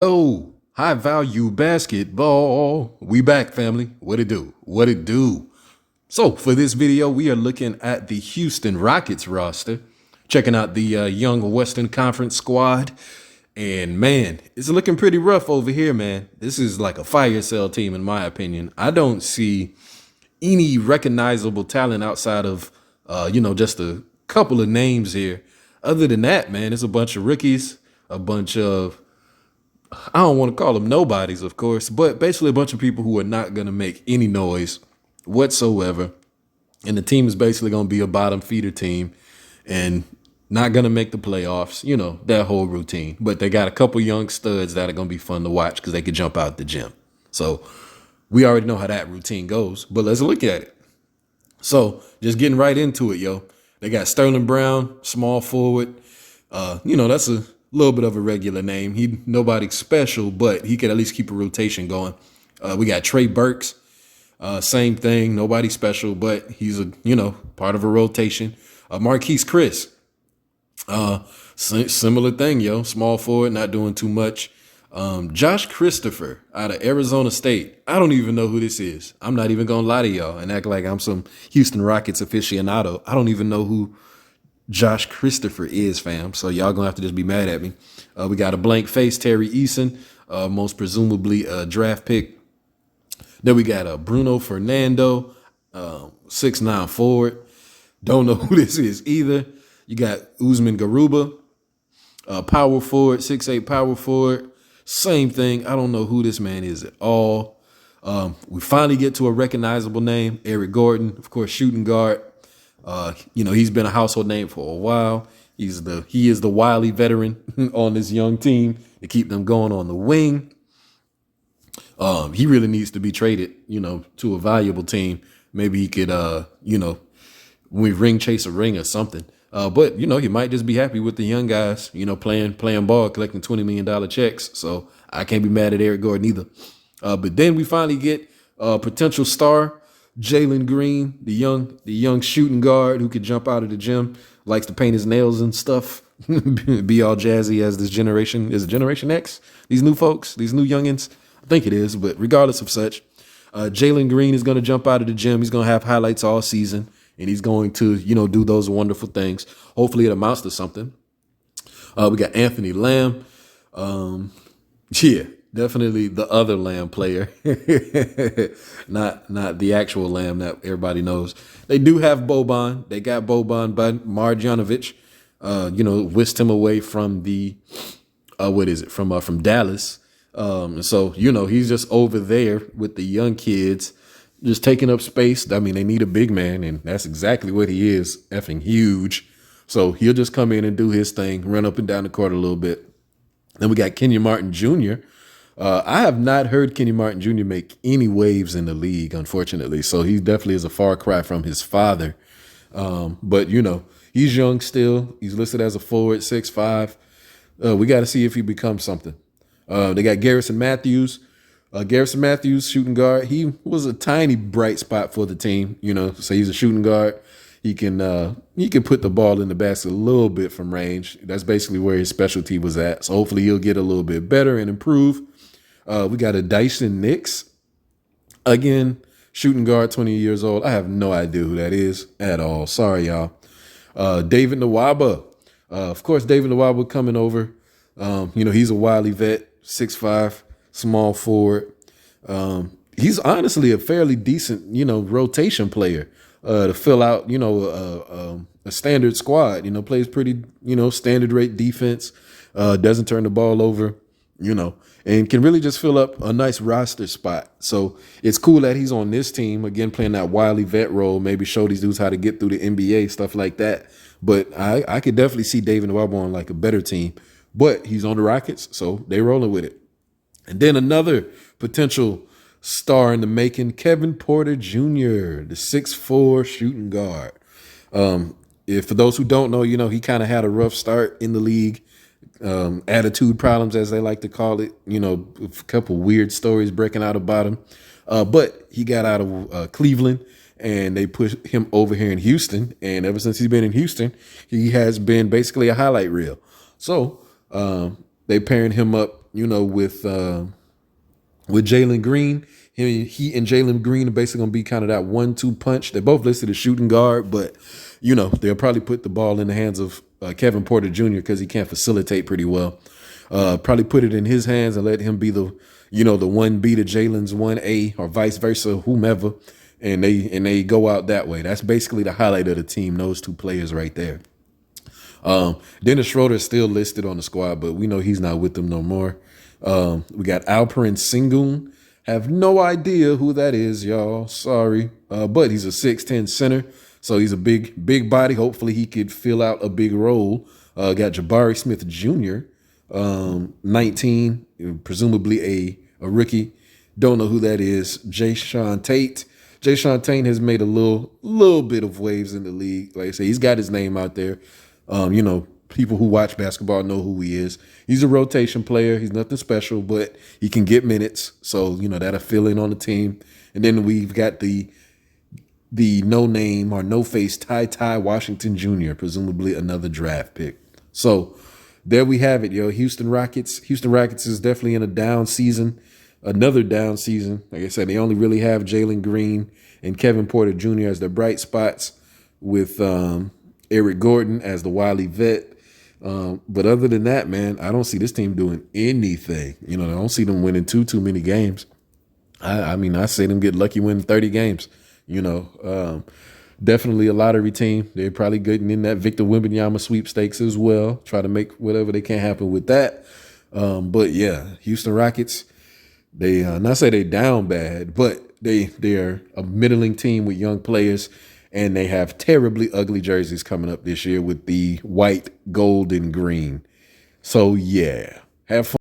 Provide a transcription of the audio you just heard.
Oh, high value basketball. We back, family. What it do? What it do? So, for this video, we are looking at the Houston Rockets roster, checking out the young Western Conference squad. And man, it's looking pretty rough over here, man. This is like a fire sale team, in my opinion. I don't see any recognizable talent outside of, just a couple of names here. Other than that, man, it's a bunch of rookies, a bunch of I don't want to call them nobodies, of course, but basically a bunch of people who are not going to make any noise whatsoever. And the team is basically going to be a bottom feeder team and not going to make the playoffs, that whole routine. But they got a couple young studs that are going to be fun to watch because they could jump out the gym. So we already know how that routine goes, but let's look at it. So just getting right into it, yo. They got Sterling Brown, small forward. That's a little bit of a regular name. He nobody special, but he could at least keep a rotation going. We got Trey Burks, same thing, nobody special, but he's a part of a rotation. Marquise Chris, similar thing, yo, small forward, not doing too much. Josh Christopher out of Arizona State. I don't even know who this is. I'm not even gonna lie to y'all and act like I'm some Houston Rockets aficionado. I don't even know who Josh Christopher is, fam. So y'all gonna have to just be mad at me. We got a blank face, Terry Eason, most presumably a draft pick. Then we got Bruno Fernando, 6'9" forward. Don't know who this is either. You got Usman Garuba, power forward, 6'8" power forward. Same thing. I don't know who this man is at all. We finally get to a recognizable name, Eric Gordon, of course, shooting guard. He's been a household name for a while. He is the wily veteran on this young team to keep them going on the wing. He really needs to be traded, to a valuable team. Maybe he could, we ring chase a ring or something. But he might just be happy with the young guys, playing ball, collecting $20 million checks. So I can't be mad at Eric Gordon either. But then we finally get a potential star, Jalen Green, the young shooting guard who could jump out of the gym, likes to paint his nails and stuff, be all jazzy as this generation. Is it Generation X? These new folks, these new youngins? I think it is, but regardless of such, Jalen Green is going to jump out of the gym. He's going to have highlights all season, and he's going to, do those wonderful things. Hopefully it amounts to something. We got Anthony Lamb. Definitely the other Lamb player, not the actual Lamb that everybody knows. They do have Boban. They got Boban Marjanovic. Whisked him away from the from Dallas. So he's just over there with the young kids, just taking up space. I mean, they need a big man, and that's exactly what he is, effing huge. So he'll just come in and do his thing, run up and down the court a little bit. Then we got Kenyon Martin Jr. I have not heard Kenyon Martin Jr. make any waves in the league, unfortunately. So he definitely is a far cry from his father. But he's young still. He's listed as a forward, 6'5". We got to see if he becomes something. They got Garrison Matthews. Garrison Matthews, shooting guard. He was a tiny bright spot for the team, so he's a shooting guard. He can put the ball in the basket a little bit from range. That's basically where his specialty was at. So hopefully he'll get a little bit better and improve. We got a Dyson Nix. Again, shooting guard, 20 years old. I have no idea who that is at all. Sorry, y'all. David Nawab. Of course, David Nawab coming over. He's a wily vet, 6'5", small forward. He's honestly a fairly decent, rotation player to fill out, a standard squad. Plays pretty, standard rate defense. Doesn't turn the ball over, and can really just fill up a nice roster spot. So it's cool that he's on this team, again, playing that wily vet role, maybe show these dudes how to get through the NBA, stuff like that. But I could definitely see David Nawab on like a better team. But he's on the Rockets, so they rolling with it. And then another potential star in the making, Kevin Porter Jr., the 6'4" shooting guard. For those who don't know, he kind of had a rough start in the league. Attitude problems, as they like to call it, a couple weird stories breaking out about him. But he got out of Cleveland, and they put him over here in Houston. And ever since he's been in Houston, he has been basically a highlight reel. So they pairing him up with Jalen Green. He and Jalen Green are basically going to be kind of that 1-2 punch. They're both listed as shooting guard, but, they'll probably put the ball in the hands of Kevin Porter Jr. because he can't facilitate pretty well. Probably put it in his hands and let him be the 1B to Jalen's 1A or vice versa, whomever. And they go out that way. That's basically the highlight of the team, those two players right there. Dennis Schroeder is still listed on the squad, but we know he's not with them no more. We got Alperen Sengun. Have no idea who that is, y'all. Sorry. But he's a 6'10 center. So he's a big body. Hopefully he could fill out a big role. Got Jabari Smith Jr., 19, presumably a rookie. Don't know who that is. Jayshawn Tate. Jayshawn Tate has made a little bit of waves in the league. Like I say, he's got his name out there. People who watch basketball know who he is. He's a rotation player. He's nothing special, but he can get minutes. So, that'll fill in on the team. And then we've got the no-name or no-face Ty Washington Jr., presumably another draft pick. So there we have it, yo. Houston Rockets. Houston Rockets is definitely in a down season, another down season. Like I said, they only really have Jalen Green and Kevin Porter Jr. as their bright spots with Eric Gordon as the wily vet. But other than that, man, I don't see this team doing anything. I don't see them winning too many games. I say them get lucky winning 30 games. Definitely a lottery team. They're probably getting in that Victor Wembanyama sweepstakes as well. Try to make whatever they can happen with that. But yeah, Houston Rockets, they not say they down bad, but they're a middling team with young players. And they have terribly ugly jerseys coming up this year with the white, gold, and green. So, yeah, have fun.